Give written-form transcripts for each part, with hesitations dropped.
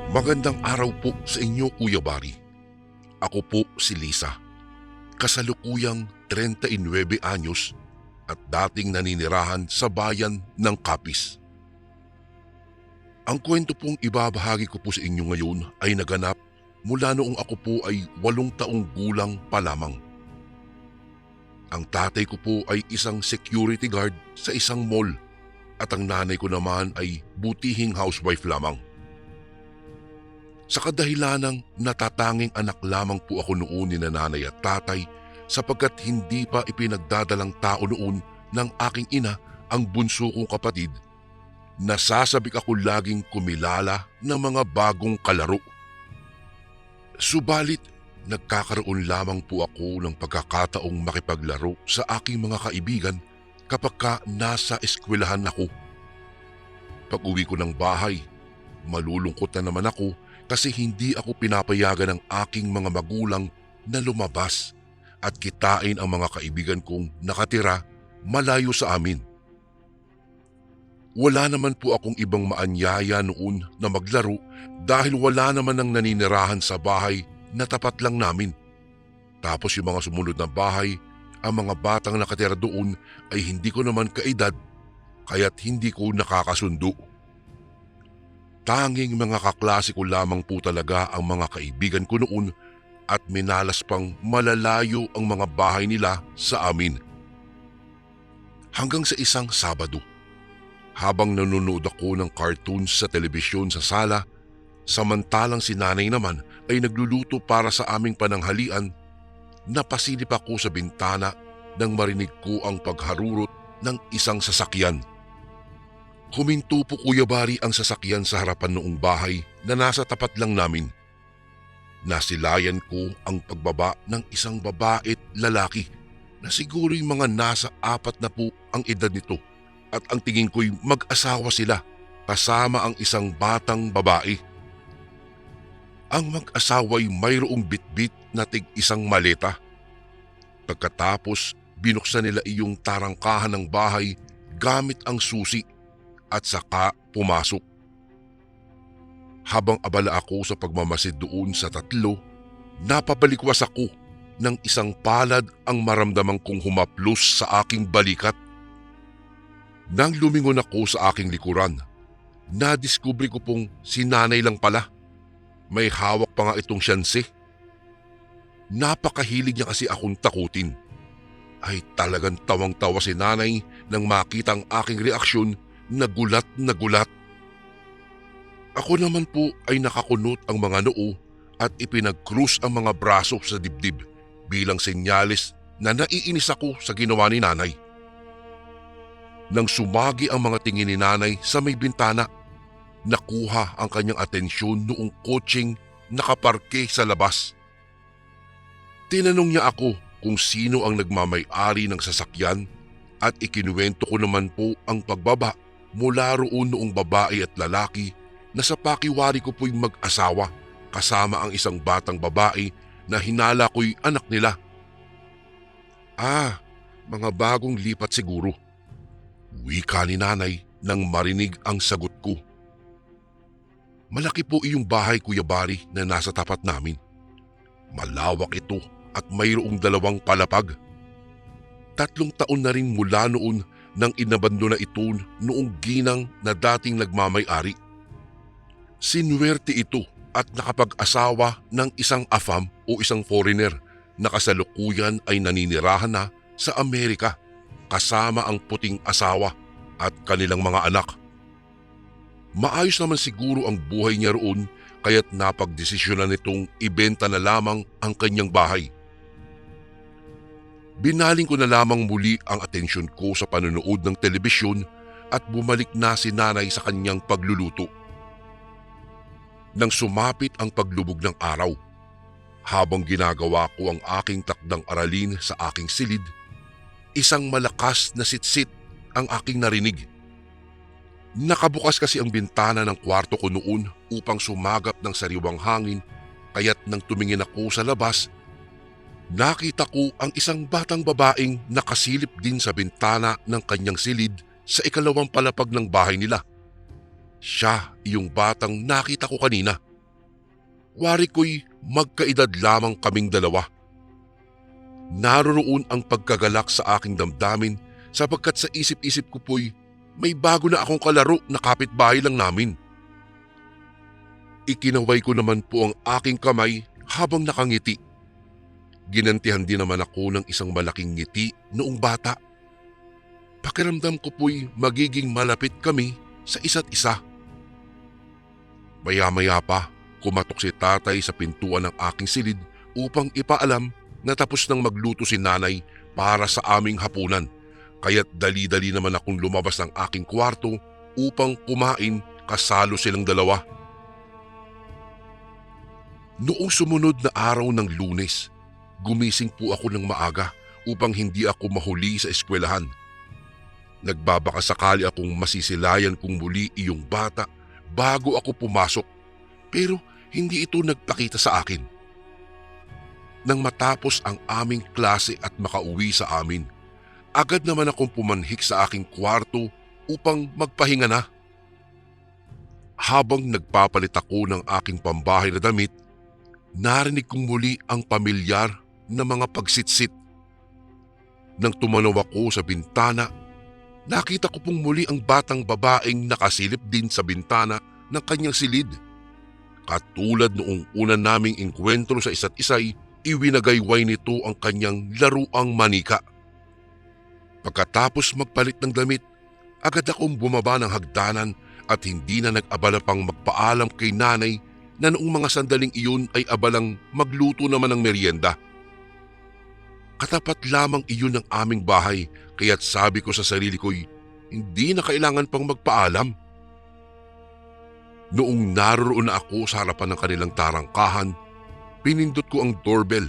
Magandang araw po sa inyo, Kuya Bari. Ako po si Lisa, kasalukuyang 39 anyos at dating naninirahan sa bayan ng Capiz. Ang kwento pong ibabahagi ko po sa inyo ngayon ay naganap mula noong ako po ay 8 taong gulang pa lamang. Ang tatay ko po ay isang security guard sa isang mall at ang nanay ko naman ay butihing housewife lamang. Sa kadahilanang natatanging anak lamang po ako noon ni nanay at tatay sapagkat hindi pa ipinagdadalang tao noon ng aking ina ang bunso kong kapatid, nasasabik ako laging kumilala ng mga bagong kalaro. Subalit, nagkakaroon lamang po ako ng pagkakataong makipaglaro sa aking mga kaibigan kapag nasa eskwelahan ako. Pag uwi ko ng bahay, malulungkot na naman ako kasi hindi ako pinapayagan ng aking mga magulang na lumabas at kitain ang mga kaibigan kong nakatira malayo sa amin. Wala naman po akong ibang maanyaya noon na maglaro dahil wala naman ang naninirahan sa bahay na tapat lang namin. Tapos yung mga sumunod na bahay, ang mga batang nakatira doon ay hindi ko naman kaedad kaya't hindi ko nakakasundo. Tanging mga kaklase ko lamang po talaga ang mga kaibigan ko noon at minalas pang malalayo ang mga bahay nila sa amin. Hanggang sa isang Sabado, habang nanonood ako ng cartoons sa telebisyon sa sala, samantalang si nanay naman ay nagluluto para sa aming pananghalian, napasilip ako sa bintana nang marinig ko ang pagharurot ng isang sasakyan. Huminto po, Kuya Bari, ang sasakyan sa harapan noong bahay na nasa tapat lang namin. Nasilayan ko ang pagbaba ng isang babae at lalaki na siguro yung mga nasa 40 ang edad nito at ang tingin ko'y mag-asawa sila kasama ang isang batang babae. Ang mag-asawa'y mayroong bitbit na tig-isang maleta. Pagkatapos, binuksan nila iyong tarangkahan ng bahay gamit ang susi at saka pumasok. Habang abala ako sa pagmamasid doon sa tatlo, napabalikwas ako ng isang palad ang maramdamang kong humaplos sa aking balikat. Nang lumingon ako sa aking likuran, nadiskubre ko pong si nanay lang pala. May hawak pa nga itong syanse. Napakahilig niya kasi akong takutin. Ay talagang tawang-tawa si nanay nang makita ang aking reaksyon. Nagulat na gulat. Ako naman po ay nakakunot ang mga noo at ipinag-krus ang mga braso sa dibdib bilang senyales na naiinis ako sa ginawa ni nanay. Nang sumagi ang mga tingin ni nanay sa may bintana, nakuha ang kanyang atensyon noong kotseng nakaparke sa labas. Tinanong niya ako kung sino ang nagmamay-ari ng sasakyan at ikinuwento ko naman po ang pagbaba mula roon noong babae at lalaki na sa pakiwari ko po'y mag-asawa kasama ang isang batang babae na hinala ko'y anak nila. Mga bagong lipat siguro. Wika ni nanay nang marinig ang sagot ko. Malaki po iyong bahay, Kuya Bari, na nasa tapat namin. Malawak ito at mayroong 2 palapag. 3 taon na rin mula noon nang inabando na ito noong ginang na dating nagmamay-ari. Sinuwerte ito at nakapag-asawa ng isang AFAM o isang foreigner na kasalukuyan ay naninirahan na sa Amerika kasama ang puting asawa at kanilang mga anak. Maayos naman siguro ang buhay niya roon kaya't napagdesisyonan nitong ibenta na lamang ang kanyang bahay. Binaling ko na lamang muli ang atensyon ko sa panonood ng telebisyon at bumalik na si nanay sa kanyang pagluluto. Nang sumapit ang paglubog ng araw, habang ginagawa ko ang aking takdang aralin sa aking silid, isang malakas na sitsit ang aking narinig. Nakabukas kasi ang bintana ng kwarto ko noon upang sumagap ng sariwang hangin kaya't nang tumingin ako sa labas, nakita ko ang isang batang babaeng nakasilip din sa bintana ng kanyang silid sa ikalawang palapag ng bahay nila. Siya yung batang nakita ko kanina Wari ko'y magkaedad lamang kaming dalawa. Naroroon ang pagkagalak sa aking damdamin sapagkat sa isip-isip ko po'y may bago na akong kalaro na kapitbahay lang namin. Ikinaway ko naman po ang aking kamay habang nakangiti. Ginantihan din naman ako ng isang malaking ngiti noong bata. Pakiramdam ko po'y magiging malapit kami sa isa't isa. Maya-maya pa, kumatok si tatay sa pintuan ng aking silid upang ipaalam na tapos nang magluto si nanay para sa aming hapunan. Kaya't dali-dali naman akong lumabas ng aking kwarto upang kumain kasalo silang dalawa. Noong sumunod na araw ng Lunes, gumising po ako ng maaga upang hindi ako mahuli sa eskwelahan. Nagbabaka sakali akong masisilayan kung muli iyong bata bago ako pumasok, pero hindi ito nagpakita sa akin. Nang matapos ang aming klase at makauwi sa amin, agad naman akong pumanhik sa aking kwarto upang magpahinga na. Habang nagpapalit ako ng aking pambahay na damit, narinig kong muli ang pamilyar na mga pagsitsit. Nang tumanaw ako sa bintana, nakita ko pong muli ang batang babaeng nakasilip din sa bintana ng kanyang silid. Katulad noong una naming engkwentro sa isa't isa'y, iwinagayway nito ang kanyang laruang manika. Pagkatapos magpalit ng damit, agad akong bumaba ng hagdanan at hindi na nag-abala pang magpaalam kay nanay na noong mga sandaling iyon ay abalang magluto naman ng merienda. Katapat lamang iyon ng aming bahay, kaya't sabi ko sa sarili ko'y hindi na kailangan pang magpaalam. Noong naroon na ako sa harapan ng kanilang tarangkahan, pinindot ko ang doorbell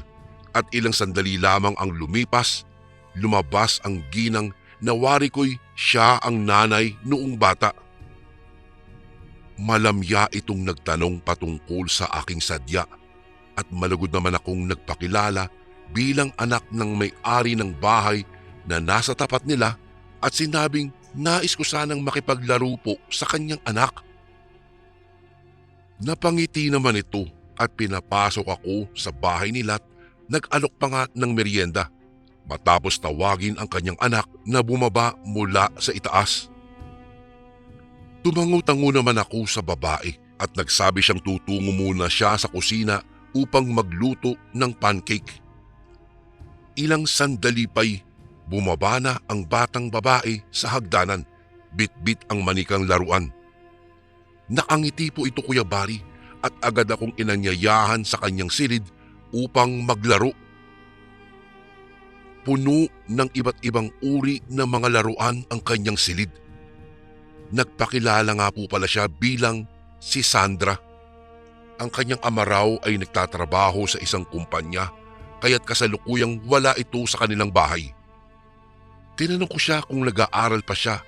at ilang sandali lamang ang lumipas, lumabas ang ginang na wari ko'y siya ang nanay noong bata. Malamya itong nagtanong patungkol sa aking sadya at malugod naman akong nagpakilala bilang anak ng may-ari ng bahay na nasa tapat nila at sinabing nais ko sanang makipaglaro po sa kanyang anak. Napangiti naman ito at pinapasok ako sa bahay nila at nag-alok pa nga ng merienda matapos tawagin ang kanyang anak na bumaba mula sa itaas. Tumango-tango naman ako sa babae at nagsabi siyang tutungo muna siya sa kusina upang magluto ng pancake. Ilang sandali pa'y bumaba na ang batang babae sa hagdanan, bit-bit ang manikang laruan. Nakangiti po ito, Kuya Bari, at agad akong inanyayahan sa kanyang silid upang maglaro. Puno ng iba't ibang uri ng mga laruan ang kanyang silid. Nagpakilala nga po pala siya bilang si Sandra. Ang kanyang ama raw ay nagtatrabaho sa isang kumpanya, kaya't kasalukuyang wala ito sa kanilang bahay. Tinanong ko siya kung nag-aaral pa siya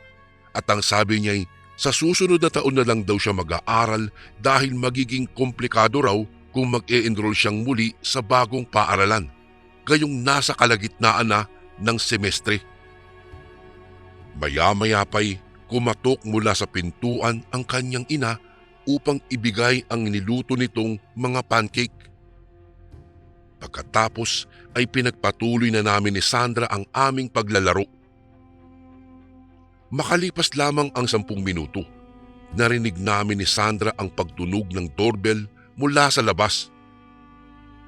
at ang sabi niya'y sa susunod na taon na lang daw siya mag-aaral dahil magiging komplikado raw kung mag-e-enroll siyang muli sa bagong paaralan, gayong nasa kalagitnaan na ng semestre. Maya-maya pa'y kumatok mula sa pintuan ang kanyang ina upang ibigay ang niluto nitong mga pancake. Pagkatapos ay pinagpatuloy na namin ni Sandra ang aming paglalaro. Makalipas lamang ang 10 minuto, narinig namin ni Sandra ang pagtunog ng doorbell mula sa labas.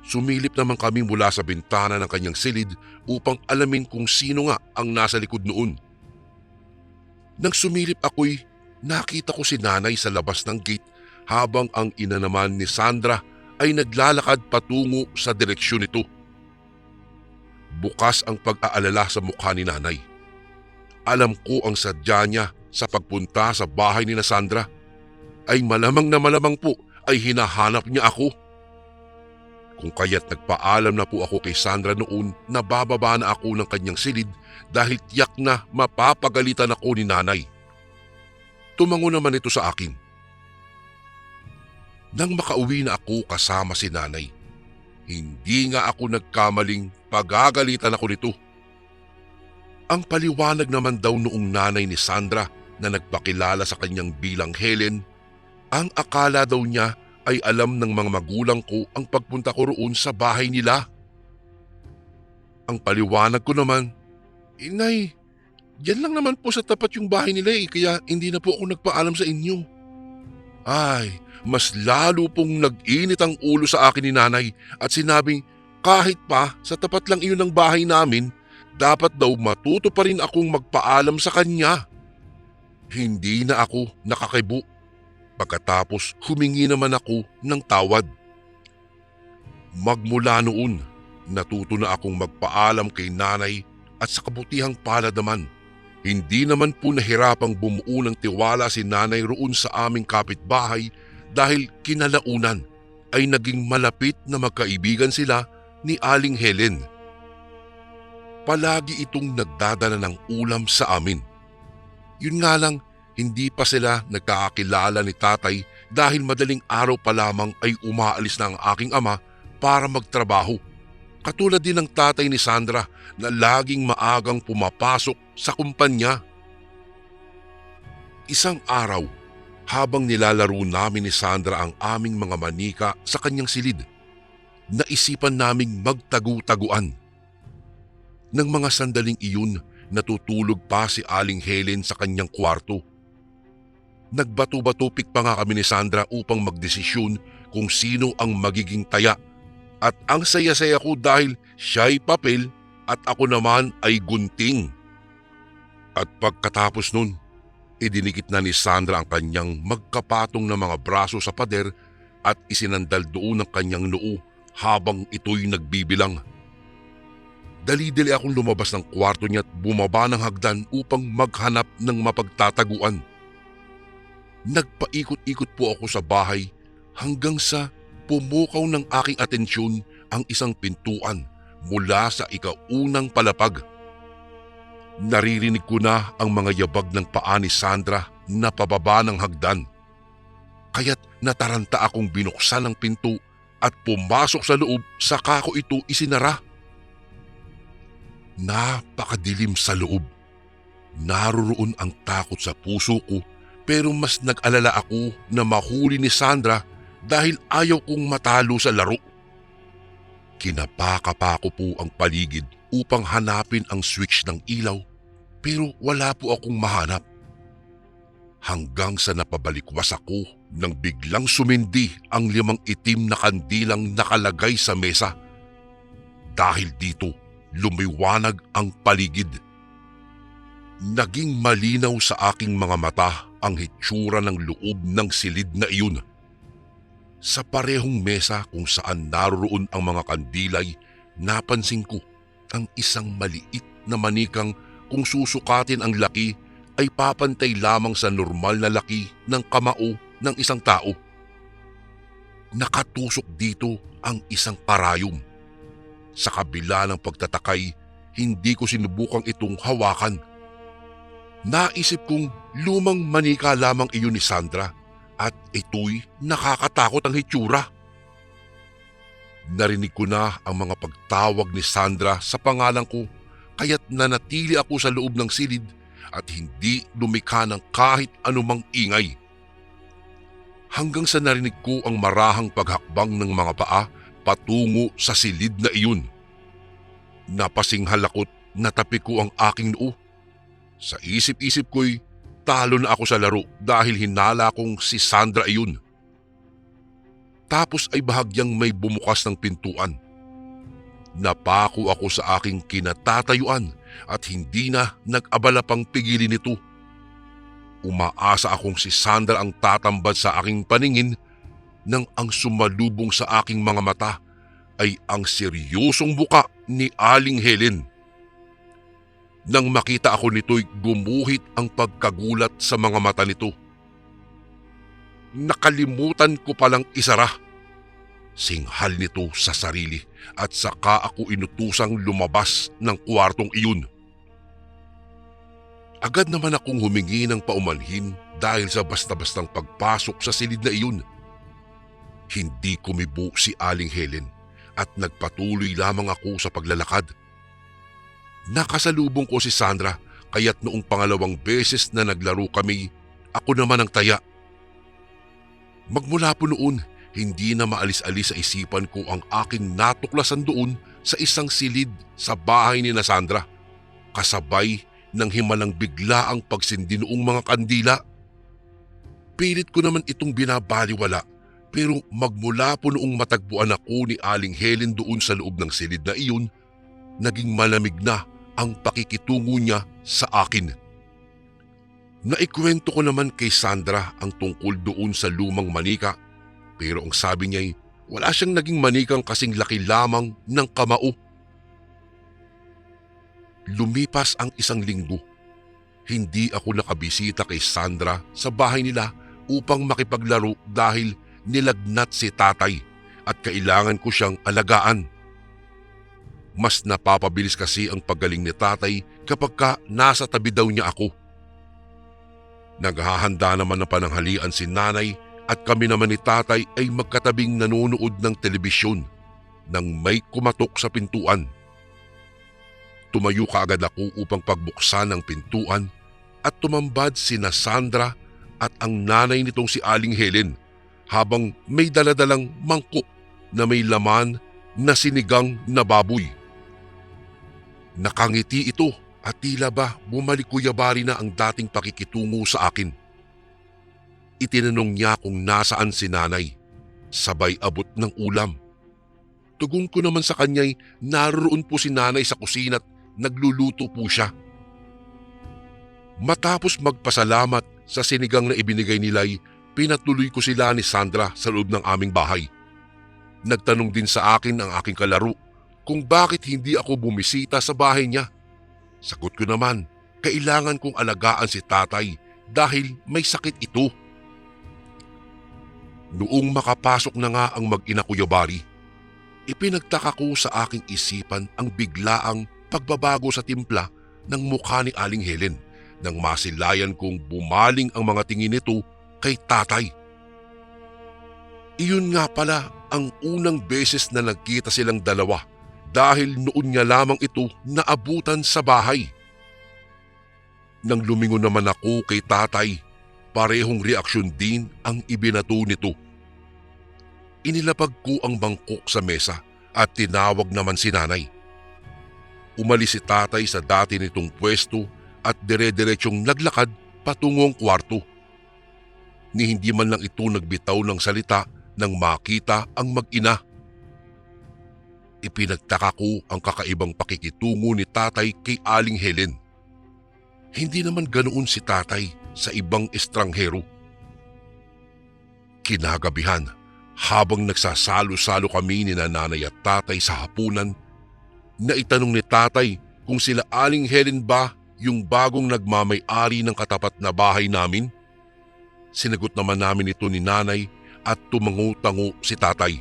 Sumilip naman kami mula sa bintana ng kanyang silid upang alamin kung sino nga ang nasa likod noon. Nang sumilip ako'y nakita ko si nanay sa labas ng gate habang ang ina naman ni Sandra ay naglalakad patungo sa direksyon nito. Bukas ang pag-aalala sa mukha ni nanay. Alam ko ang sadya niya sa pagpunta sa bahay ni Sandra ay malamang na malamang po ay hinahanap niya ako. Kung kaya't nagpaalam na po ako kay Sandra noon na bababa na ako ng kanyang silid dahil tiyak na mapapagalitan ako ni nanay. Tumango naman ito sa akin. Nang makauwi na ako kasama si nanay, hindi nga ako nagkamaling pagagalitan ako nito. Ang paliwanag naman daw noong nanay ni Sandra na nagpakilala sa kanyang bilang Helen, ang akala daw niya ay alam ng mga magulang ko ang pagpunta ko roon sa bahay nila. Ang paliwanag ko naman, Inay, diyan lang naman po sa tapat yung bahay nila kaya hindi na po ako nagpaalam sa inyo. Ay, mas lalo pong nag-init ang ulo sa akin ni nanay at sinabing kahit pa sa tapat lang iyon ng bahay namin, dapat daw matuto pa rin akong magpaalam sa kanya. Hindi na ako nakakibo. Pagkatapos humingi naman ako ng tawad. Magmula noon, natuto na akong magpaalam kay nanay at sa kabutihang palad naman. Hindi naman po nahirapang bumuo ng tiwala si nanay roon sa aming kapitbahay dahil kinalaunan ay naging malapit na magkaibigan sila ni Aling Helen. Palagi itong nagdadala ng ulam sa amin. Yun nga lang, hindi pa sila nagkakakilala ni tatay dahil madaling araw pa lamang ay umaalis na ang aking ama para magtrabaho. Katulad din ng tatay ni Sandra na laging maagang pumapasok sa kumpanya. Isang araw, habang nilalaro namin ni Sandra ang aming mga manika sa kanyang silid, naisipan naming magtagu-taguan. Nang mga sandaling iyon, natutulog pa si Aling Helen sa kanyang kwarto. Nagbato-batupik pa nga kami ni Sandra upang magdesisyon kung sino ang magiging taya. At ang saya-saya ko dahil siya'y papel at ako naman ay gunting. At pagkatapos nun, idinikit na ni Sandra ang kanyang magkapatong na mga braso sa pader at isinandal doon ang kanyang noo habang ito'y nagbibilang. Dali-dali akong lumabas ng kwarto niya at bumaba ng hagdan upang maghanap ng mapagtataguan. Nagpaikot-ikot po ako sa bahay hanggang sa pumukaw ng aking atensyon ang isang pintuan mula sa ikaunang palapag. Naririnig ko na ang mga yabag ng paa ni Sandra na pababa ng hagdan. Kaya't nataranta akong binuksan ang pinto at pumasok sa loob saka ko ito isinara. Napakadilim sa loob. Naroroon ang takot sa puso ko pero mas nag-alala ako na mahuli ni Sandra dahil ayaw kong matalo sa laro. Kinapaka ko po ang paligid upang hanapin ang switch ng ilaw pero wala po akong mahanap. Hanggang sa napabalikwas ako nang biglang sumindi ang 5 itim na kandilang nakalagay sa mesa. Dahil dito, lumiwanag ang paligid. Naging malinaw sa aking mga mata ang hitsura ng loob ng silid na iyon. Sa parehong mesa kung saan naroroon ang mga kandilay, napansin ko ang isang maliit na manikang kung susukatin ang laki ay papantay lamang sa normal na laki ng kamao ng isang tao. Nakatusok dito ang isang karayom. Sa kabila ng pagtatakay, hindi ko sinubukang itong hawakan. Naisip kong lumang manika lamang iyon ni Sandra at ito'y nakakatakot ang hitsura. Narinig ko na ang mga pagtawag ni Sandra sa pangalan ko kaya't nanatili ako sa loob ng silid at hindi lumikha ng kahit anumang ingay. Hanggang sa narinig ko ang marahang paghakbang ng mga paa patungo sa silid na iyon. Napasinghal ako't natapi ko ang aking noo. Sa isip-isip ko'y talo na ako sa laro dahil hinala kong si Sandra iyon. Tapos ay bahagyang may bumukas ng pintuan. Napako ako sa aking kinatatayuan at hindi na nag-abala pang pigilin ito. Umaasa akong si Sandra ang tatambad sa aking paningin nang ang sumalubong sa aking mga mata ay ang seryosong buka ni Aling Helen. Nang makita ako nito'y gumuhit ang pagkagulat sa mga mata nito. Nakalimutan ko palang isara. Singhal nito sa sarili at saka ako inutusang lumabas ng kwartong iyon. Agad naman akong humingi ng paumanhin dahil sa basta-bastang pagpasok sa silid na iyon. Hindi kumibo si Aling Helen at nagpatuloy lamang ako sa paglalakad. Nakasalubong ko si Sandra kaya't noong pangalawang beses na naglaro kami, ako naman ang taya. Magmula po noon, hindi na maalis-alis sa isipan ko ang aking natuklasan doon sa isang silid sa bahay ni na Sandra, kasabay ng himalang bigla ang pagsindi noong mga kandila. Pilit ko naman itong binabaliwala, pero magmula po noong matagpuan ako ni Aling Helen doon sa loob ng silid na iyon, naging malamig na ang pakikitungo niya sa akin. Naikwento ko naman kay Sandra ang tungkol doon sa lumang manika, pero ang sabi niya ay wala siyang naging manikang kasing laki lamang ng kamao. Lumipas ang isang linggo. Hindi ako nakabisita kay Sandra sa bahay nila upang makipaglaro dahil nilagnat si tatay at kailangan ko siyang alagaan. Mas napapabilis kasi ang paggaling ni tatay kapag nasa tabi daw niya ako. Naghahanda naman ng pananghalian si nanay at kami naman ni tatay ay magkatabing nanonood ng telebisyon nang may kumatok sa pintuan. Tumayo kaagad ako upang pagbuksan ang pintuan at tumambad sina Sandra at ang nanay nitong si Aling Helen habang may daladalang mangkok na may laman na sinigang na baboy. Nakangiti ito at tila ba bumalik kuyabari na ang dating pakikitungo sa akin. Itinanong niya kung nasaan si nanay, sabay abot ng ulam. Tugon ko naman sa kanya'y naroon po si nanay sa kusina at nagluluto po siya. Matapos magpasalamat sa sinigang na ibinigay nila'y pinatuloy ko sila ni Sandra sa loob ng aming bahay. Nagtanong din sa akin ang aking kalaro kung bakit hindi ako bumisita sa bahay niya. Sagot ko naman, kailangan kong alagaan si tatay dahil may sakit ito. Noong makapasok na nga ang mag-ina Kuyabari, ipinagtaka ko sa aking isipan ang biglaang pagbabago sa timpla ng mukha ni Aling Helen nang masilayan kong bumaling ang mga tingin nito kay tatay. Iyon nga pala ang unang beses na nagkita silang dalawa dahil noon nga lamang ito naabutan sa bahay. Nang lumingon naman ako kay tatay, parehong reaksyon din ang ibinato nito. Inilapag ko ang bangkok sa mesa at tinawag naman si nanay. Umalis si tatay sa dati nitong pwesto at dire-diretsyong naglakad patungong kwarto. Ni hindi man lang ito nagbitaw ng salita nang makita ang mag-ina. Ipinagtaka ko ang kakaibang pakikitungo ni tatay kay Aling Helen. Hindi naman ganoon si tatay sa ibang estranghero. Kinagabihan, habang nagsasalo-salo kami ni nanay at tatay sa hapunan, naitanong ni tatay kung sila Aling Helen ba yung bagong nagmamay-ari ng katapat na bahay namin. Sinagot naman namin ito ni nanay at tumango-tango si tatay.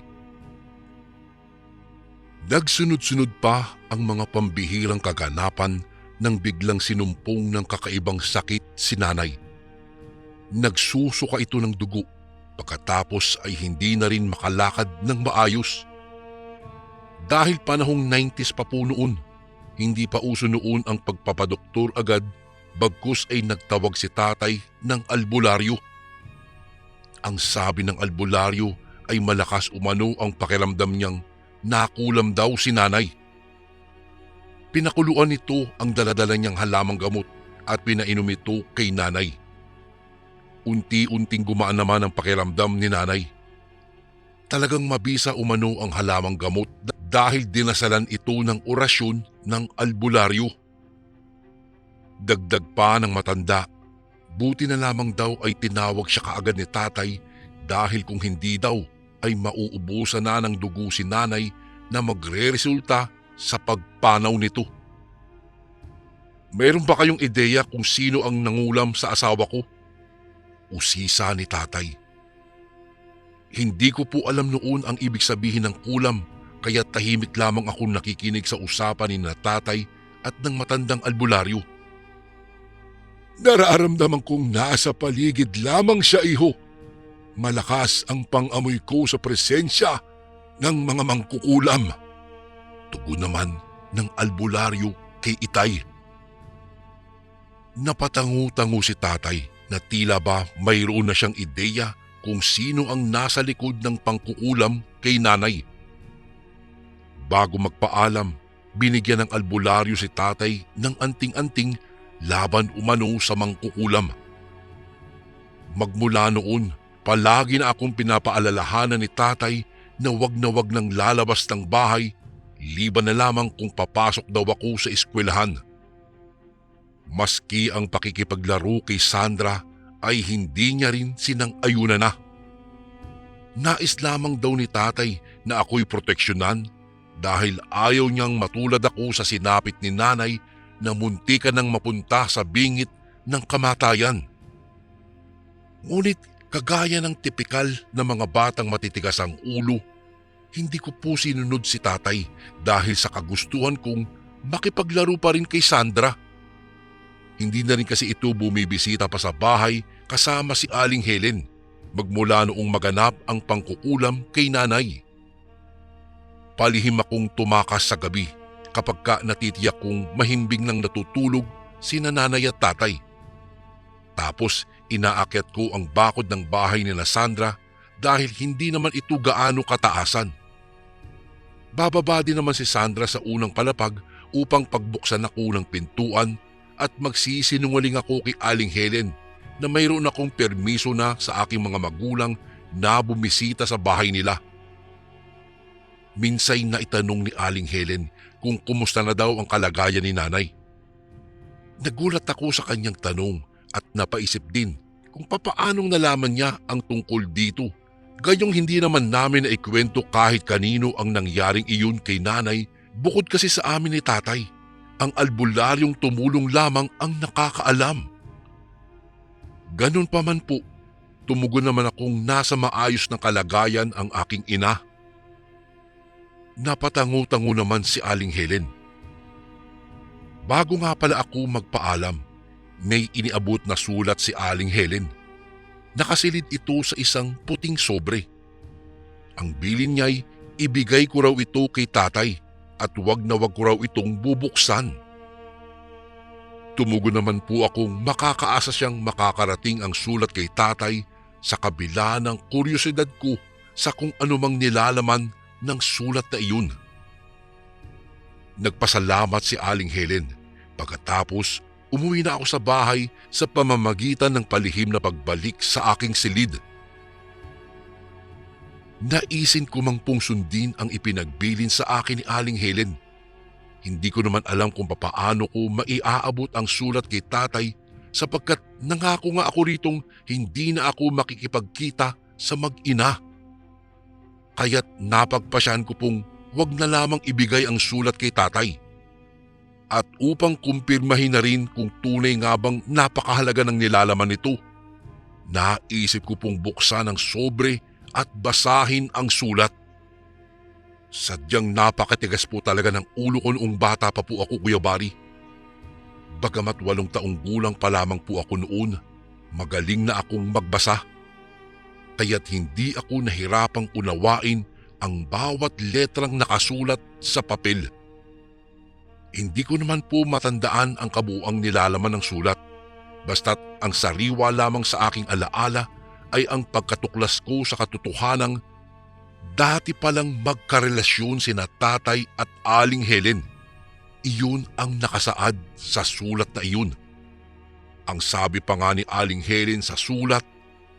Nagsunod-sunod pa ang mga pambihirang kaganapan nang biglang sinumpong ng kakaibang sakit si nanay. Nagsusuka ito ng dugo, pagkatapos ay hindi na rin makalakad ng maayos. Dahil panahong 90s pa po noon, hindi pa uso noon ang pagpapadoktor agad, bagkus ay nagtawag si tatay ng albularyo. Ang sabi ng albularyo ay malakas umano ang pakiramdam niyang nakulam daw si nanay. Pinakuluan nito ang daladala niyang halamang gamot at pinainom ito kay nanay. Unti-unting gumaan naman ang pakiramdam ni nanay. Talagang mabisa umano ang halamang gamot dahil dinasalan ito ng orasyon ng albularyo. Dagdag pa ng matanda, buti na lamang daw ay tinawag siya kaagad ni tatay dahil kung hindi daw ay mauubusan na ng dugo si nanay na magre-resulta sa pagpanaw nito. Meron ba kayong ideya kung sino ang nangulam sa asawa ko? Usisa ni tatay. Hindi ko po alam noon ang ibig sabihin ng kulam, kaya tahimik lamang ako nakikinig sa usapan ni na tatay at ng matandang albularyo. Nararamdaman kong nasa paligid lamang siya, iho. Malakas ang pang-amoy ko sa presensya ng mga mangkukulam. Tugon naman ng albularyo kay Itay. Napatango-tango si tatay na tila ba mayroon na siyang ideya kung sino ang nasa likod ng pangkukulam kay nanay. Bago magpaalam, binigyan ng albularyo si tatay ng anting-anting laban umano sa mangkukulam. Magmula noon, palagi na akong pinapaalalahanan ni tatay na wag nang lalabas ng bahay, liban na lamang kung papasok daw ako sa eskwelahan. Maski ang pakikipaglaro kay Sandra ay hindi niya rin sinang-ayunan na. Nais lamang daw ni tatay na ako'y proteksyonan dahil ayaw niyang matulad ako sa sinapit ni nanay na muntikan nang mapunta sa bingit ng kamatayan. Ngunit kagaya ng tipikal na mga batang matitigas ang ulo, hindi ko po sinunod si tatay dahil sa kagustuhan kong makipaglaro pa rin kay Sandra. Hindi na rin kasi ito bumibisita pa sa bahay kasama si Aling Helen magmula noong maganap ang pangkukulam kay nanay. Palihim akong tumakas sa gabi kapag natitiyak kong mahimbing nang natutulog si nanay at tatay. Tapos inaakyat ko ang bakod ng bahay ni Sandra dahil hindi naman ito gaano kataasan. Bababa din naman si Sandra sa unang palapag upang pagbuksan ako ng pintuan at magsisinungaling ako kay Aling Helen na mayroon akong permiso na sa aking mga magulang na bumisita sa bahay nila. Minsay na itanong ni Aling Helen kung kumusta na daw ang kalagayan ni nanay. Nagulat ako sa kanyang tanong at napaisip din kung papaanong nalaman niya ang tungkol dito. Gayong hindi naman namin na ikwento kahit kanino ang nangyaring iyon kay nanay bukod kasi sa amin ni tatay. Ang albularyong tumulong lamang ang nakakaalam. Ganun pa man po, tumugon naman akong nasa maayos na kalagayan ang aking ina. Napatango-tango naman si Aling Helen. Bago nga pala ako magpaalam, may iniabot na sulat si Aling Helen. Nakasilid ito sa isang puting sobre. Ang bilin niya'y ibigay ko raw ito kay tatay at wag na wag ko raw itong bubuksan. Tumugon naman po akong makakaasa siyang makakarating ang sulat kay tatay sa kabila ng kuryosidad ko sa kung anumang nilalaman ng sulat na iyon. Nagpasalamat si Aling Helen. Pagkatapos, umuwi na ako sa bahay sa pamamagitan ng palihim na pagbalik sa aking silid. Naisin ko mang pong sundin ang ipinagbilin sa akin ni Aling Helen. Hindi ko naman alam kung papaano ko maiaabot ang sulat kay tatay sapagkat nangako nga ako ritong hindi na ako makikipagkita sa mag-ina. Kaya't napagpasyahan ko pong wag na lamang ibigay ang sulat kay tatay. At upang kumpirmahin na rin kung tunay nga bang napakahalaga ng nilalaman nito, naisip ko pong buksan ang sobre at basahin ang sulat. Sadyang napakatigas po talaga ng ulo ko noong bata pa po ako, Kuya Bari. Bagamat 8 taong gulang pa lamang po ako noon, magaling na akong magbasa. Kaya't hindi ako nahirapang unawain ang bawat letrang nakasulat sa papel. Hindi ko naman po matandaan ang kabuuang nilalaman ng sulat. Basta't ang sariwa lamang sa aking alaala ay ang pagkatuklas ko sa katotohanang dati palang magkarelasyon sina tatay at Aling Helen. Iyon ang nakasaad sa sulat na iyon. Ang sabi pa nga ni Aling Helen sa sulat,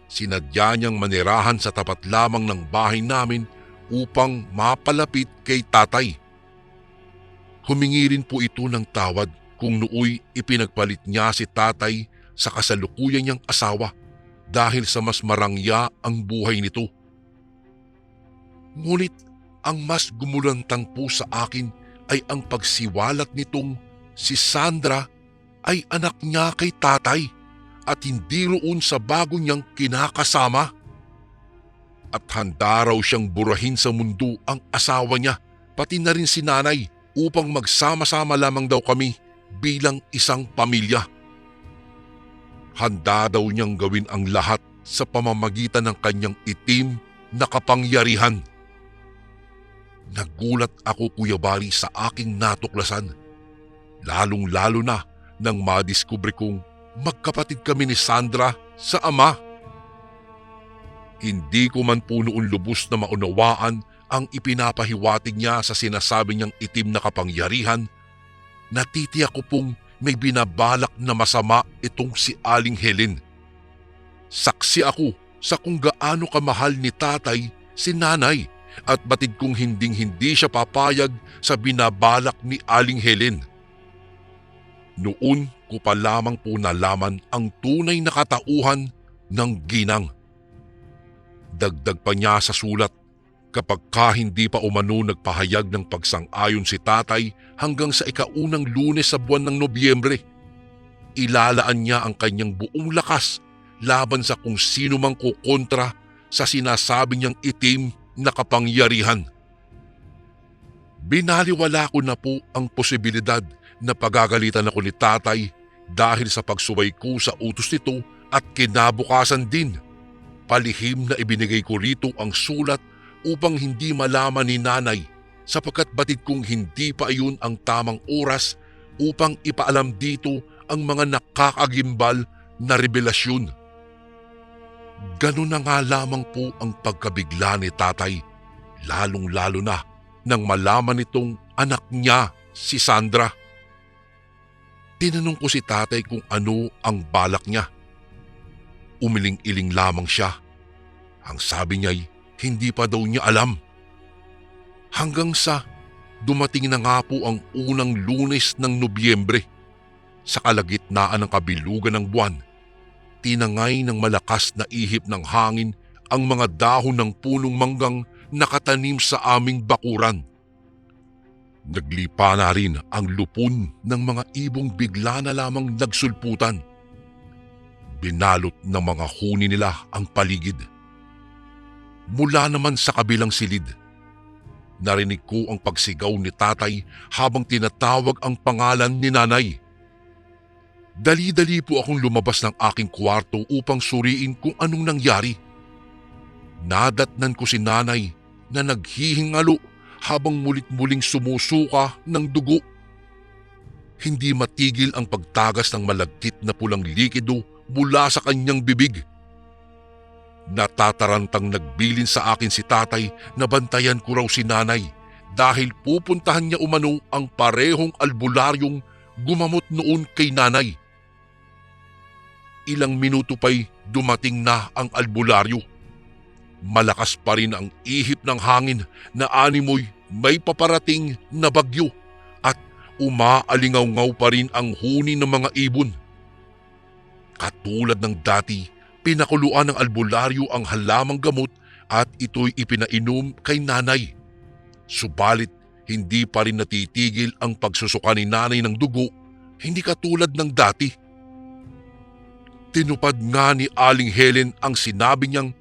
sinadya niyang manirahan sa tapat lamang ng bahay namin upang mapalapit kay tatay. Humingi rin po ito ng tawad kung nooy ipinagpalit niya si tatay sa kasalukuyan niyang asawa dahil sa mas marangya ang buhay nito. Ngunit ang mas gumulantang po sa akin ay ang pagsiwalat nitong si Sandra ay anak niya kay tatay at hindi roon sa bago niyang kinakasama. At handa raw siyang burahin sa mundo ang asawa niya, pati na rin si nanay, upang magsama-sama lamang daw kami bilang isang pamilya. Handa daw niyang gawin ang lahat sa pamamagitan ng kanyang itim na kapangyarihan. Nagulat ako, Kuya Bari, sa aking natuklasan, lalong-lalo na nang madiskubre kong magkapatid kami ni Sandra sa ama. Hindi ko man po noon lubos na maunawaan ang ipinapahiwatig niya sa sinasabi niyang itim na kapangyarihan, natitiyak ko pong may binabalak na masama itong si Aling Helen. Saksi ako sa kung gaano kamahal ni tatay si nanay at batid kong hinding-hindi siya papayag sa binabalak ni Aling Helen. Noon ko pa lamang po nalaman ang tunay na katauhan ng ginang. Dagdag pa niya sa sulat, kapag hindi pa umano nagpahayag ng pagsang-ayon si tatay hanggang sa ikaunang Lunes sa buwan ng Nobyembre, ilalaan niya ang kanyang buong lakas laban sa kung sino mang kukontra sa sinasabi niyang itim na kapangyarihan. Binaliwala ko na po ang posibilidad na pagagalitan ako ni tatay dahil sa pagsuway ko sa utos nito at kinabukasan din. Palihim na ibinigay ko rito ang sulat upang hindi malaman ni nanay sapagkat batid kong hindi pa iyon ang tamang oras upang ipaalam dito ang mga nakakagimbal na revelasyon. Ganun na nga lamang po ang pagkabigla ni tatay, lalong-lalo na nang malaman nitong anak niya si Sandra. Tinanong ko si tatay kung ano ang balak niya. Umiling-iling lamang siya. Ang sabi niya'y hindi pa daw niya alam. Hanggang sa dumating na nga po ang unang Lunes ng Nobyembre. Sa kalagitnaan ng kabilugan ng buwan, tinangay ng malakas na ihip ng hangin ang mga dahon ng punong manggang nakatanim sa aming bakuran. Naglipa na rin ang lupon ng mga ibong bigla na lamang nagsulputan. Binalot ng mga huni nila ang paligid. Mula naman sa kabilang silid, narinig ko ang pagsigaw ni tatay habang tinatawag ang pangalan ni nanay. Dali-dali po akong lumabas ng aking kwarto upang suriin kung anong nangyari. Nadatnan ko si nanay na naghihingalo habang mulit-muling sumusuka ng dugo. Hindi matigil ang pagtagas ng malagkit na pulang likido mula sa kanyang bibig. Natatarantang nagbilin sa akin si tatay na bantayan ko raw si nanay dahil pupuntahan niya umano ang parehong albularyong gumamot noon kay nanay. Ilang minuto pa'y dumating na ang albularyo. Malakas pa rin ang ihip ng hangin na animoy may paparating na bagyo at umaalingaw-ngaw pa rin ang huni ng mga ibon. Katulad ng dati, pinakuluan ng albularyo ang halamang gamot at ito'y ipinainom kay nanay. Subalit hindi pa rin natitigil ang pagsusuka ni nanay ng dugo, hindi katulad ng dati. Tinupad nga ni Aling Helen ang sinabi niyang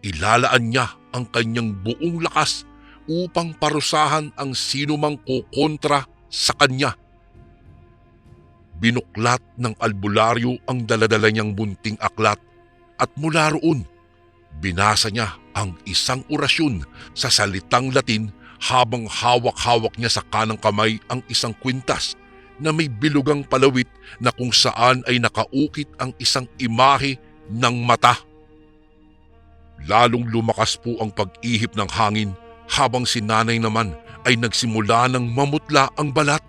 ilalaan niya ang kanyang buong lakas upang parusahan ang sinumang kukontra sa kanya. Binuklat ng albularyo ang daladala niyang bunting aklat at mula roon, binasa niya ang isang orasyon sa salitang Latin habang hawak-hawak niya sa kanang kamay ang isang kwintas na may bilugang palawit na kung saan ay nakaukit ang isang imahe ng mata. Lalong lumakas po ang pag-ihip ng hangin habang si nanay naman ay nagsimula ng mamutla ang balat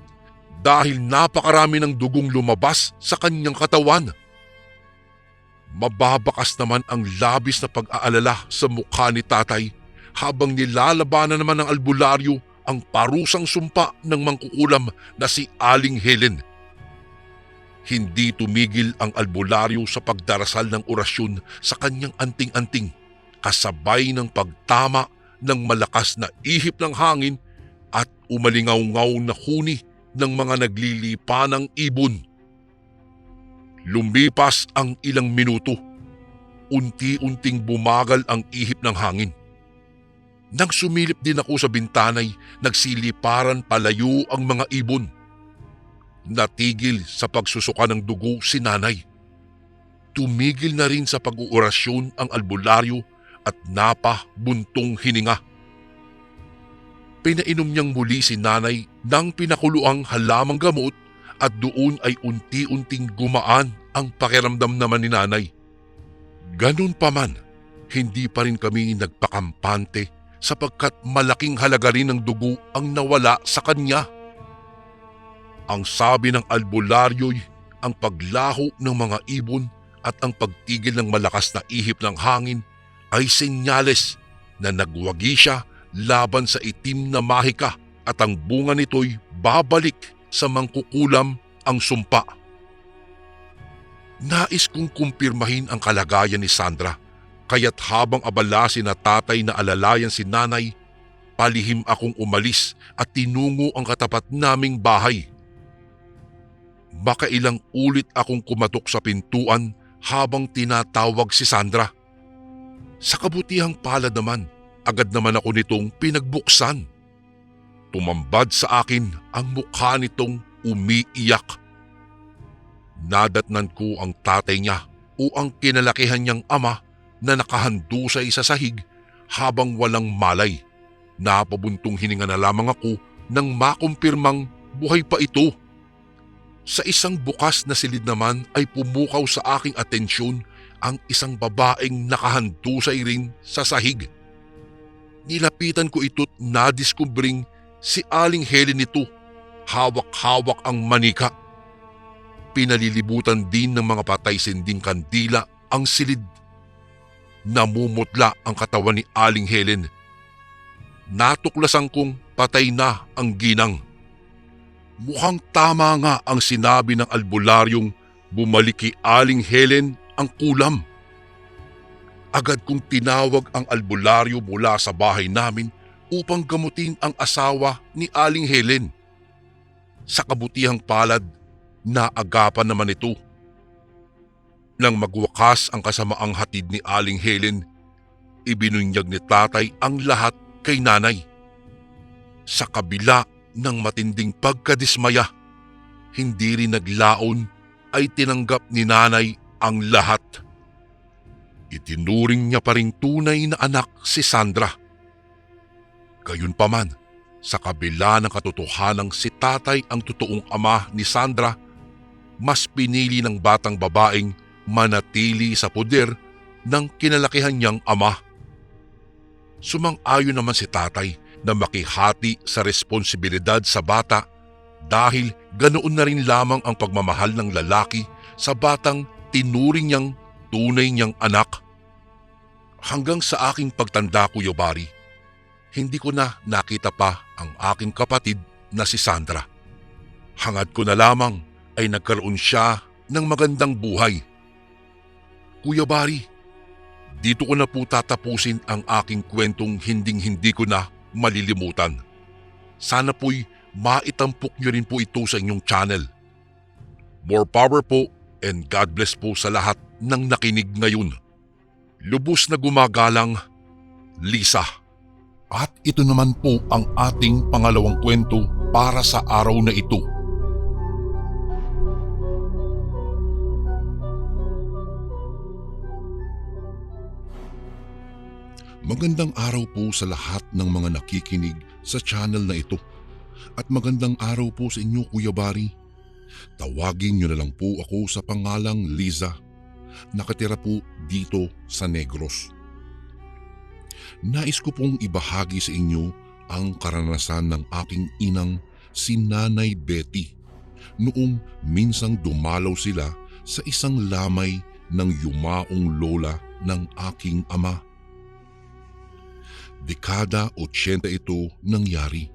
dahil napakarami ng dugong lumabas sa kanyang katawan. Mababakas naman ang labis na pag-aalala sa mukha ni tatay habang nilalabanan naman ng albularyo ang parusang sumpa ng mangkukulam na si Aling Helen. Hindi tumigil ang albularyo sa pagdarasal ng orasyon sa kanyang anting-anting, kasabay ng pagtama ng malakas na ihip ng hangin at umalingaw-ngaw na huni ng mga naglilipanang ibon. Lumipas ang ilang minuto. Unti-unting bumagal ang ihip ng hangin. Nang sumilip din ako sa bintanay, nagsiliparan palayo ang mga ibon. Natigil sa pagsusuka ng dugo si nanay. Tumigil na rin sa pag-uorasyon ang albularyo at napabuntong hininga. Pinainom niyang muli si nanay ng pinakuluang halamang gamot at doon ay unti-unting gumaan ang pakiramdam naman ni nanay. Ganun pa man, hindi pa rin kami nagpakampante sapagkat malaking halaga rin ng dugo ang nawala sa kanya. Ang sabi ng albularyo'y ang paglaho ng mga ibon at ang pagtigil ng malakas na ihip ng hangin ay senyales na nagwagi siya laban sa itim na mahika at ang bunga nito'y babalik sa mangkukulam ang sumpa. Nais kong kumpirmahin ang kalagayan ni Sandra, kaya't habang abala sina tatay na alalayan si nanay, palihim akong umalis at tinungo ang katapat naming bahay. Makailang ulit akong kumatok sa pintuan habang tinatawag si Sandra. Sa kabutihang palad naman, agad naman ako nitong pinagbuksan. Tumambad sa akin ang mukha nitong umiiyak. Nadatnan ko ang tatay niya o ang kinalakihan niyang ama na nakahandusay sa sahig habang walang malay. Napabuntong hininga na lamang ako nang makumpirmang buhay pa ito. Sa isang bukas na silid naman ay pumukaw sa aking atensyon ang isang babaeng nakahandusay rin sa sahig. Nilapitan ko ito't nadiskubring si Aling Helen nito, hawak-hawak ang manika. Pinalilibutan din ng mga patay-sinding kandila ang silid. Namumutla ang katawan ni Aling Helen. Natuklasan kong patay na ang ginang. Mukhang tama nga ang sinabi ng albularyong bumalik kay Aling Helen ang kulam. Agad kong tinawag ang albularyo mula sa bahay namin upang gamutin ang asawa ni Aling Helen. Sa kabutihang palad, naagapan naman ito. Nang magwakas ang kasamaang hatid ni Aling Helen, ibinunyag ni tatay ang lahat kay nanay. Sa kabila ng matinding pagkadismaya, hindi rin naglaon ay tinanggap ni nanay ang lahat. Itinuring niya pa ring tunay na anak si Sandra. Gayunpaman, sa kabila ng katotohanang si tatay ang totoong ama ni Sandra, mas pinili ng batang babaeng manatili sa poder ng kinalakihan niyang ama. Sumang-ayon naman si tatay na makihati sa responsibilidad sa bata dahil ganoon na rin lamang ang pagmamahal ng lalaki sa batang tinuring niyang tunay niyang anak. Hanggang sa aking pagtanda, Kuya Bari, hindi ko na nakita pa ang aking kapatid na si Sandra. Hangad ko na lamang ay nagkaroon siya ng magandang buhay. Kuya Bari, dito ko na po tatapusin ang aking kwentong hinding-hindi ko na malilimutan. Sana po'y maitampok nyo rin po ito sa inyong channel. More power po and God bless po sa lahat ng nakinig ngayon. Lubos na gumagalang, Lisa. At ito naman po ang ating pangalawang kwento para sa araw na ito. Magandang araw po sa lahat ng mga nakikinig sa channel na ito. At magandang araw po sa inyo, Kuya Bari. Tawagin niyo na lang po ako sa pangalang Liza. Nakatira po dito sa Negros. Nais ko pong ibahagi sa inyo ang karanasan ng aking inang si Nanay Betty noong minsang dumalaw sila sa isang lamay ng yumaong lola ng aking ama. Dekada 80 ito nangyari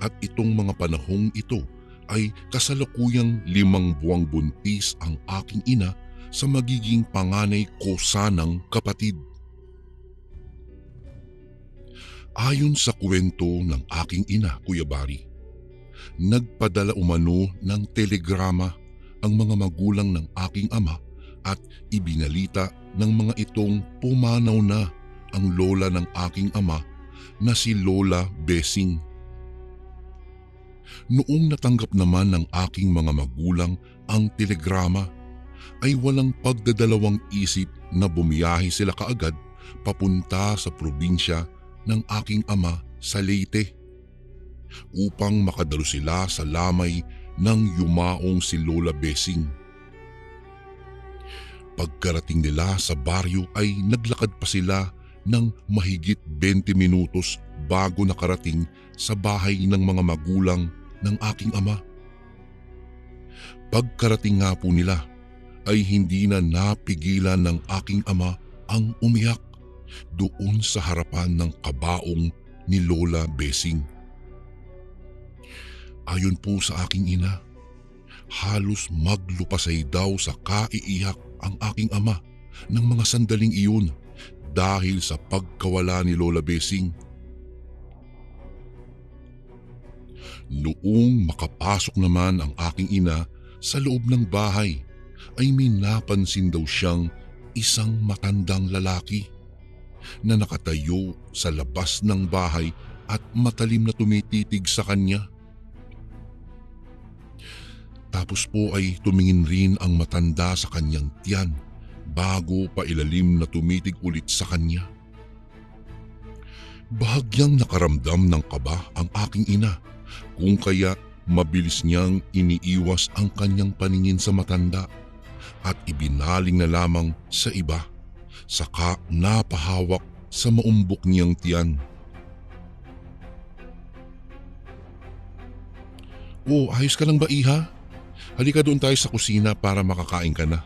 at itong mga panahong ito ay kasalukuyang 5 buwang buntis ang aking ina sa magiging panganay ko sanang kapatid. Ayon sa kwento ng aking ina, Kuya Bari, nagpadala umano ng telegrama ang mga magulang ng aking ama at ibinalita ng mga itong pumanaw na ang lola ng aking ama na si Lola Besing. Noong natanggap naman ng aking mga magulang ang telegrama, ay walang pagdadalawang isip na bumiyahe sila kaagad papunta sa probinsya ng aking ama sa Leyte upang makadalo sila sa lamay ng yumaong si Lola Besing. Pagkarating nila sa baryo ay naglakad pa sila ng mahigit 20 minutos bago nakarating sa bahay ng mga magulang ng aking ama. Pagkarating nga po nila ay hindi na napigilan ng aking ama ang umiyak doon sa harapan ng kabaong ni Lola Besing. Ayon po sa aking ina, halos maglupasay daw sa kaiiyak ang aking ama ng mga sandaling iyon dahil sa pagkawala ni Lola Besing. Noong makapasok naman ang aking ina sa loob ng bahay ay may napansin daw siyang isang matandang lalaki na nakatayo sa labas ng bahay at matalim na tumititig sa kanya. Tapos po ay tumingin rin ang matanda sa kanyang tiyan bago pa ilalim na tumitig ulit sa kanya. Bahagyang nakaramdam ng kaba ang aking ina kung kaya mabilis niyang iniiwas ang kanyang paningin sa matanda at ibinaling na lamang sa iba, saka napahawak sa maumbok niyang tiyan. "Oh, ayos ka lang ba, iha? Halika doon tayo sa kusina para makakain ka na."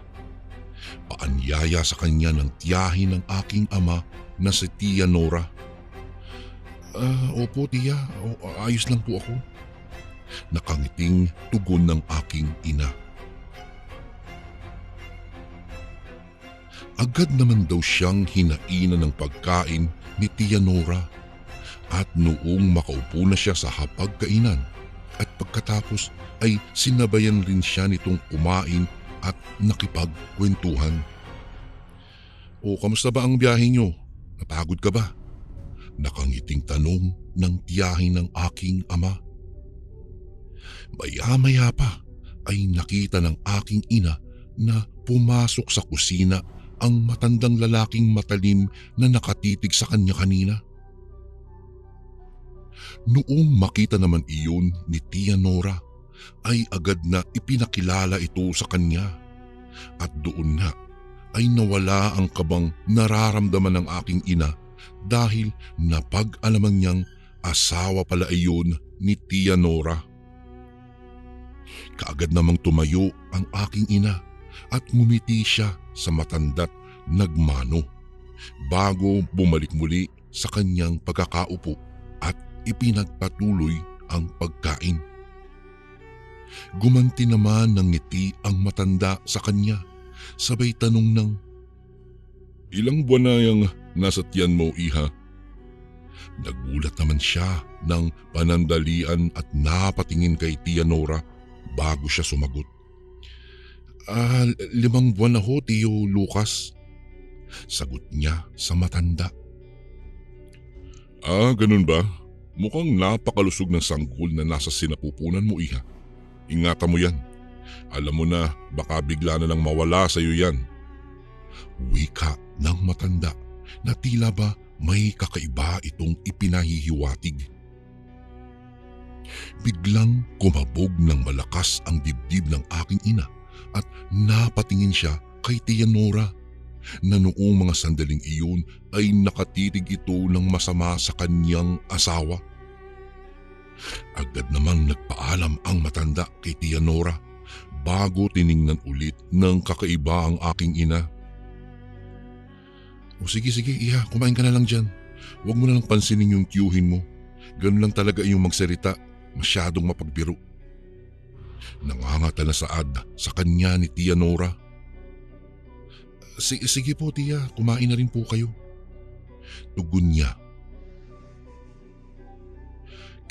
Paanyaya sa kanya ng tiyahin ng aking ama na si Tia Nora. Opo tiya, ayos lang po ako." Nakangiting tugon ng aking ina. Agad naman daw siyang hinainan ng pagkain ni Tia Nora at noong makaupo na siya sa hapagkainan at pagkatapos ay sinabayan rin siya nitong kumain at nakipagkwentuhan. "O, kamusta ba ang biyahe niyo? Napagod ka ba?" Nakangiting tanong ng tiyahin ng aking ama. Maya-maya pa ay nakita ng aking ina na pumasok sa kusina ang matandang lalaking matalim na nakatitig sa kanya kanina. Noong makita naman iyon ni Tia Nora ay agad na ipinakilala ito sa kanya at doon na ay nawala ang kabang nararamdaman ng aking ina dahil napag-alaman niyang asawa pala iyon ni Tia Nora. Kaagad namang tumayo ang aking ina at ngumiti siya sa matanda't nagmano bago bumalik muli sa kanyang pagkakaupo at ipinagpatuloy ang pagkain. Gumanti naman ng ngiti ang matanda sa kanya, sabay tanong ng, "Ilang buwan na yung nasa tiyan mo, iha?" Nagulat naman siya ng panandalian at napatingin kay Tia Nora bago siya sumagot. 5 buwan na ho, Tio Lucas," sagot niya sa matanda. Ganun ba? Mukhang napakalusog ng sanggol na nasa sinapupunan mo, iha. Ingatan mo yan. Alam mo na baka bigla na lang mawala sa iyo yan. Wika ng matanda na tila ba may kakaiba itong ipinahihiwatig. Biglang kumabog ng malakas ang dibdib ng aking ina at napatingin siya kay Tia Nora na noong mga sandaling iyon ay nakatitig ito ng masama sa kanyang asawa. Agad namang nagpaalam ang matanda kay Tia Nora bago tiningnan ulit ng kakaiba ang aking ina. "O sige, iha, kumain ka na lang dyan. Huwag mo na lang pansinin yung tiyuhin mo. Ganun lang talaga yung magsalita, masyadong mapagbiro." Nangangata na saad sa kanya ni Tia Nora. Sige po tiya, kumain na rin po kayo," tugon niya.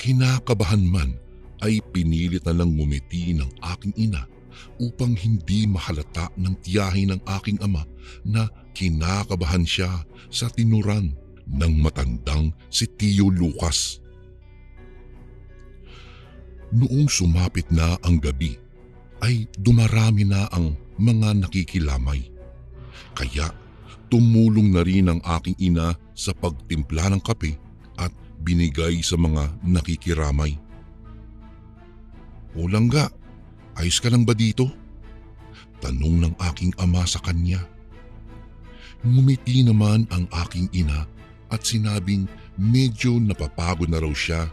Kinakabahan man ay pinilit na lang ngumiti ng aking ina upang hindi mahalata ng tiyahin ng aking ama na kinakabahan siya sa tinuran ng matandang si Tio Lucas. Noong sumapit na ang gabi ay dumarami na ang mga nakikilamay. Kaya tumulong na rin ang aking ina sa pagtimpla ng kape at binigay sa mga nakikiramay. "O langga, ayos ka lang ba dito?" tanong ng aking ama sa kanya. Ngumiti naman ang aking ina at sinabing medyo napapagod na raw siya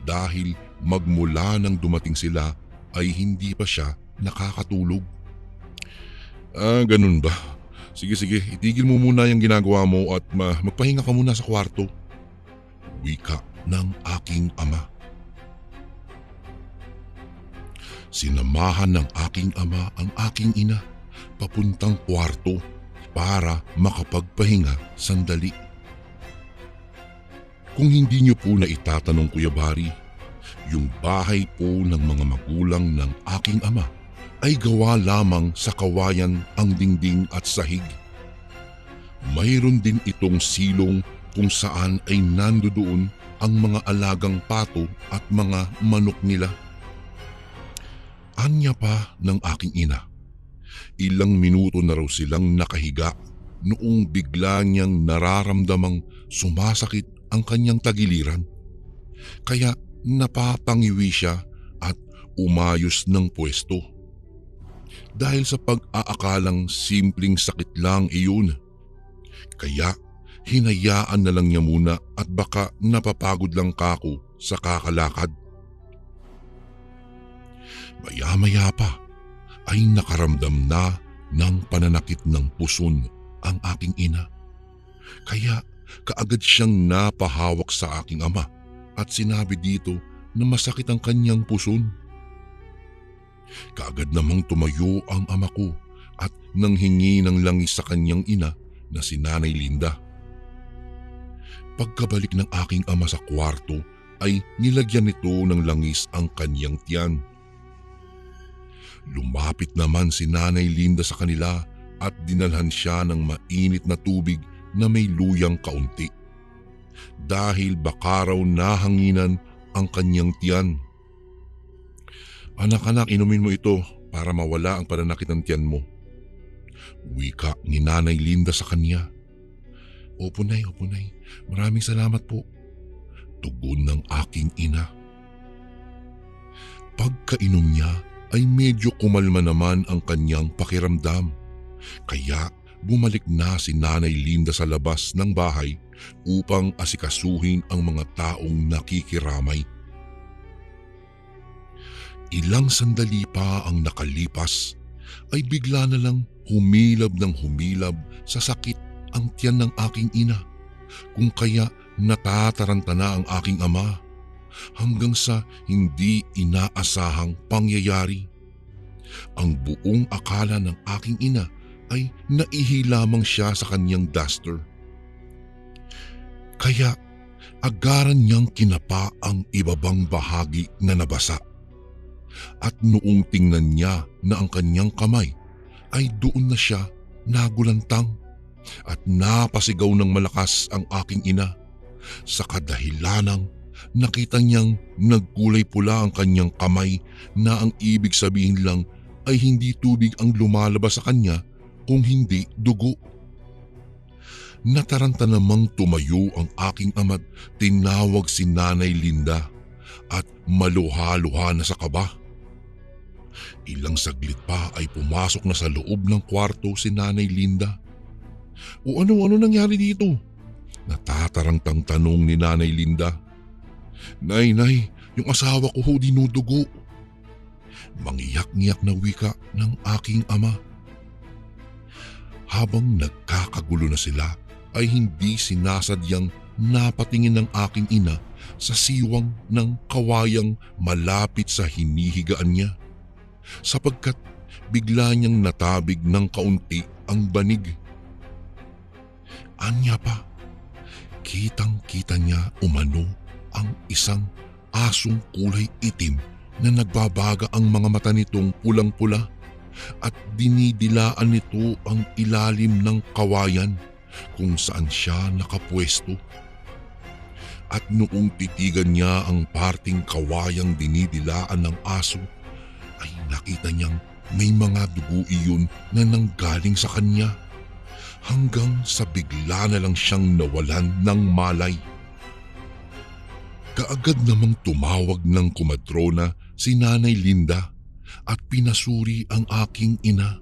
dahil magmula nang dumating sila ay hindi pa siya nakakatulog. Ganun ba? Sige sige, itigil mo muna yung ginagawa mo at magpahinga ka muna sa kwarto. Wika ng aking ama. Sinamahan ng aking ama ang aking ina papuntang kwarto para makapagpahinga sandali. Kung hindi niyo po na itatanong, Kuya Bari, yung bahay po ng mga magulang ng aking ama ay gawa lamang sa kawayan ang dingding at sahig. Mayroon din itong silong kung saan ay nandoon ang mga alagang pato at mga manok nila. Anya pa ng aking ina, ilang minuto na raw silang nakahiga noong bigla niyang nararamdamang sumasakit ang kanyang tagiliran. Kaya napapangiwi siya at umayos ng pwesto. Dahil sa pag-aakalang simpleng sakit lang iyon. Kaya hinayaan na lang niya muna at baka napapagod lang kako sa kakalakad. Maya-maya pa ay nakaramdam na ng pananakit ng puson ang aking ina. Kaya kaagad siyang napahawak sa aking ama at sinabi dito na masakit ang kanyang puson. Kaagad namang tumayo ang ama ko at nanghingi ng langis sa kanyang ina na si Nanay Linda. Pagkabalik ng aking ama sa kwarto ay nilagyan nito ng langis ang kanyang tiyan. Lumapit naman si Nanay Linda sa kanila at dinalhan siya ng mainit na tubig na may luyang kaunti. Dahil baka raw nahanginan ang kanyang tiyan. Anak-anak, inumin mo ito para mawala ang pananakit ng tiyan mo. Wika ni Nanay Linda sa kanya. Opo nay, opo nay. Maraming salamat po. Tugon ng aking ina. Pagkainom niya ay medyo kumalma naman ang kanyang pakiramdam. Kaya bumalik na si Nanay Linda sa labas ng bahay upang asikasuhin ang mga taong nakikiramay. Ilang sandali pa ang nakalipas ay bigla na lang humilab ng humilab sa sakit ang tiyan ng aking ina, kung kaya natataranta na ang aking ama hanggang sa hindi inaasahang pangyayari. Ang buong akala ng aking ina ay naihi lamang siya sa kanyang duster. Kaya agaran niyang kinapa ang ibabang bahagi na nabasa. At noong tingnan niya na ang kanyang kamay ay doon na siya nagulantang at napasigaw ng malakas ang aking ina sa kadahilanang nakita niyang nagkulay pula ang kanyang kamay na ang ibig sabihin lang ay hindi tubig ang lumalabas sa kanya kung hindi dugo. Nataranta namang tumayo ang aking ama't tinawag si Nanay Linda at maluha-luha na sa kaba. Ilang saglit pa ay pumasok na sa loob ng kwarto si Nanay Linda. O ano nangyari dito? Natatarantang tanong ni Nanay Linda. Nay, yung asawa ko ho dinudugo. Mangiyak-ngiyak na wika ng aking ama. Habang nagkakagulo na sila ay hindi sinasadyang napatingin ng aking ina sa siwang ng kawayang malapit sa hinihigaan niya. Sapagkat bigla niyang natabig ng kaunti ang banig. Anya pa, kitang-kita niya umano ang isang asong kulay itim na nagbabaga ang mga mata nitong pulang-pula at dinidilaan nito ang ilalim ng kawayan kung saan siya nakapwesto. At noong titigan niya ang parting kawayang dinidilaan ng aso, ay nakita niyang may mga dugo iyon na nanggaling sa kanya hanggang sa bigla na lang siyang nawalan ng malay. Kaagad namang tumawag ng kumadrona si Nanay Linda at pinasuri ang aking ina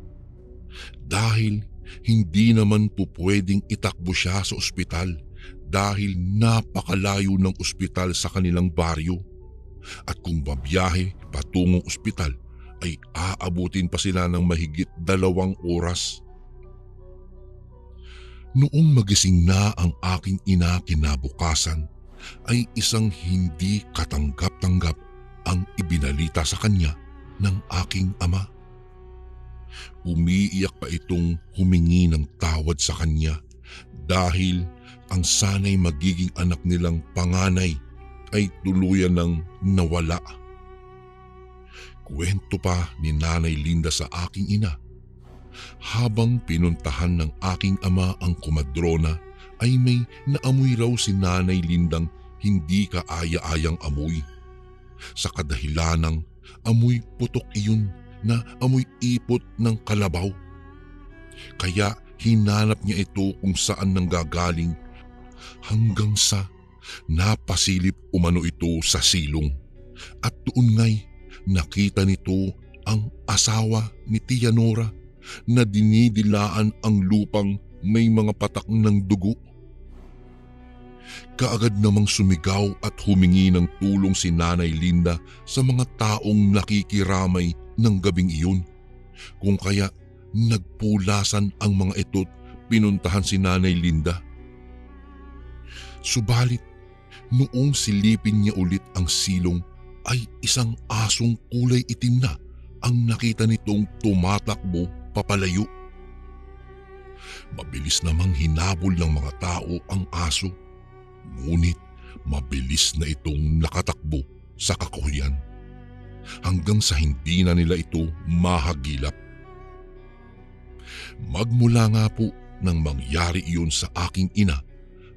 dahil Hindi naman po pwedeng itakbo siya sa ospital dahil napakalayo ng ospital sa kanilang baryo. At kung babiyahe patungong ospital ay aabutin pa sila ng mahigit 2 oras. Noong magising na ang aking ina kinabukasan ay isang hindi katanggap-tanggap ang ibinalita sa kanya ng aking ama. Umiiyak pa itong humingi ng tawad sa kanya dahil ang sanay magiging anak nilang panganay ay tuluyan ng nawala. Kwento pa ni Nanay Linda sa aking ina, habang pinuntahan ng aking ama ang komadrona ay may naamoy raw si Nanay Lindang hindi kaaya-ayang amoy. Sa kadahilanang amoy putok iyon na amoy ipot ng kalabaw. Kaya hinanap niya ito kung saan nanggagaling hanggang sa napasilip umano ito sa silong. At doon nga'y nakita nito ang asawa ni Tia Nora na dinidilaan ang lupang may mga patak ng dugo. Kaagad namang sumigaw at humingi ng tulong si Nanay Linda sa mga taong nakikiramay ng gabing iyon. Kung kaya nagpulasan ang mga ito't pinuntahan si Nanay Linda. Subalit noong silipin niya ulit ang silong ay isang asong kulay itim na ang nakita nitong tumatakbo papalayo. Mabilis namang hinabol ng mga tao ang aso, ngunit mabilis na itong nakatakbo sa kakuhyan hanggang sa hindi na nila ito mahagilap. Magmula nga po nang mangyari iyon sa aking ina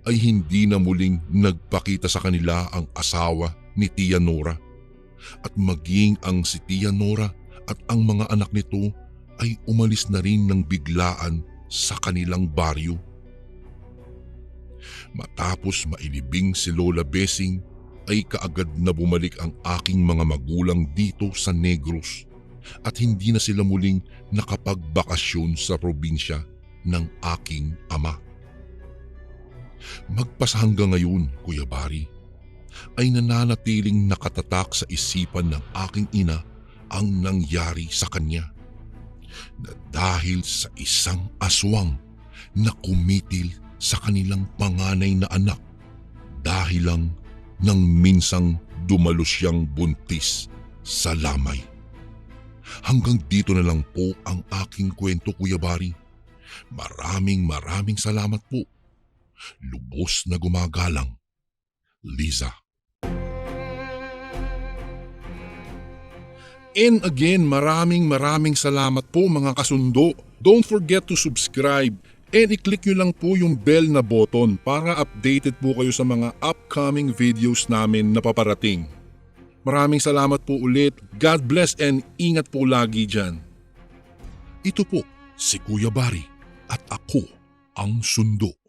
ay hindi na muling nagpakita sa kanila ang asawa ni Tia Nora, at maging ang si Tia Nora at ang mga anak nito ay umalis na rin ng biglaan sa kanilang baryo. Matapos mailibing si Lola Besing ay kaagad na bumalik ang aking mga magulang dito sa Negros at hindi na sila muling nakapagbakasyon sa probinsya ng aking ama. Magpas hanggang ngayon, Kuya Bari, ay nananatiling nakatatak sa isipan ng aking ina ang nangyari sa kanya, na dahil sa isang aswang na kumitil sa kanilang panganay na anak dahil lang nang minsang dumalo siyang buntis sa lamay. Hanggang dito na lang po ang aking kwento, Kuya Bari. Maraming salamat po. Lubos na gumagalang, Liza. And again, maraming salamat po mga kasundo. Don't forget to subscribe and i-click nyo lang po yung bell na button para updated po kayo sa mga upcoming videos namin na paparating. Maraming salamat po ulit. God bless and ingat po lagi dyan. Ito po si Kuya Bari at ako ang Sundo.